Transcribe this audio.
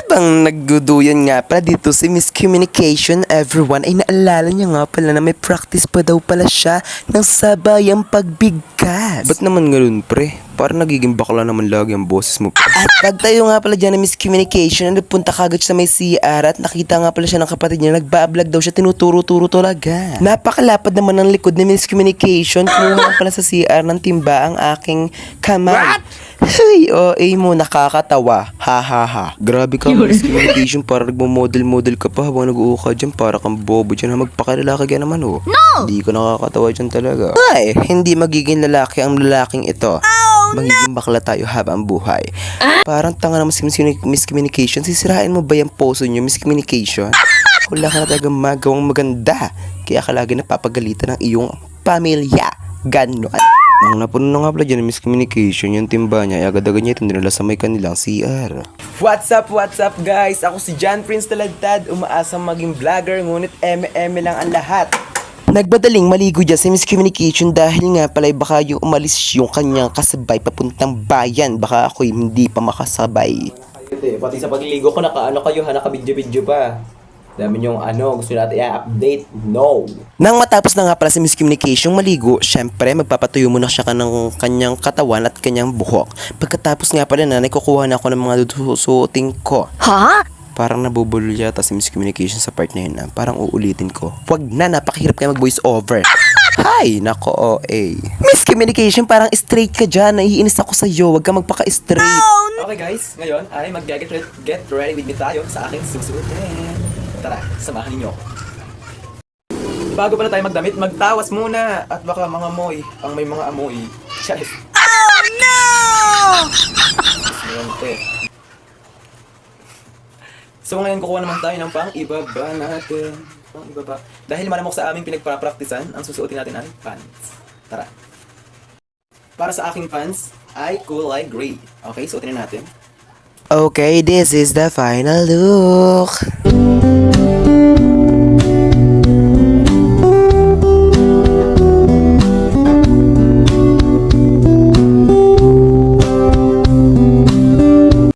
Habang nagduduyan nga pala dito si Miscommunication, everyone, ay naalala niya nga pala na may practice pa daw pala siya ng sabayang pagbigkas. Ba't naman ganun, pre? Parang nagiging bakla naman lagi ang boses mo. At pagtayo nga pala dyan ng Miscommunication, nagpunta kagad sa may CR at nakita nga pala siya ng kapatid niya. Nagbablog daw siya, tinuturo-turo talaga. Napakalapad naman ng likod ni Miscommunication. Kumuha nga pala sa CR ng timba ang aking kamay. What? Hey, mo, nakakatawa. Ha ha ha. Grabe ka, Miscommunication. Parang nagmo-model-model ka pa habang nag-uuka dyan. Para kang bobo dyan. Magpakalalaki ka naman, oh. No! Hindi ko nakakatawa dyan talaga. Ay, hindi magiging lalaki ang lalaking ito. Magiging bakla tayo habang buhay. Parang tanga naman si Miscommunication. Sisirain mo ba yung poso nyo, Miscommunication? Wala ka na talagang magawang maganda. Kaya ka lagi napapagalitan ng iyong pamilya. Ganon. Nang napuno na nga pala dyan ng Miscommunication, yung timba niya, agad-agad niya itong dinala sa may kanilang CR. What's up guys? Ako si John Prince Talagtad, umaasang maging vlogger, ngunit eme lang ang lahat. Nagbadaling maligo dyan si Miscommunication dahil nga pala'y baka yung umalis yung kanyang kasabay papuntang bayan. Baka ako'y hindi pa makasabay. Pati sa pagliligo ko, naka-video-video pa. Dami yung gusto natin i-update. No! Nang matapos na nga pala si Miscommunication maligo, syempre magpapatuyo muna siya ng kanyang katawan at kanyang buhok. Pagkatapos nga pala na, kukuha na ako ng mga susuotin ko. Ha? Parang nabubulol yata si Miscommunication sa part na yun. Parang uulitin ko. Wag na, napakahirap kayo mag-voice over. Hay, nako, Miscommunication, parang straight ka dyan. Naiinis ako sa'yo. Wag ka magpaka-straight. Okay guys, ngayon ay get ready with me tayo sa aking susuotin. Tara, samahan ninyo. Bago pala tayo magdamit, magtawas muna. At baka mga amoy, ang may mga amoy. Charis. Oh no! So ngayon kukuha naman tayo ng pang-ibaba natin. Pang-ibaba. Dahil malamok sa aming pinagpapraktisan, ang susuotin natin ay pants. Tara. Para sa aking pants ay kulay gray. Okay, suotin na natin. Okay, this is the final look.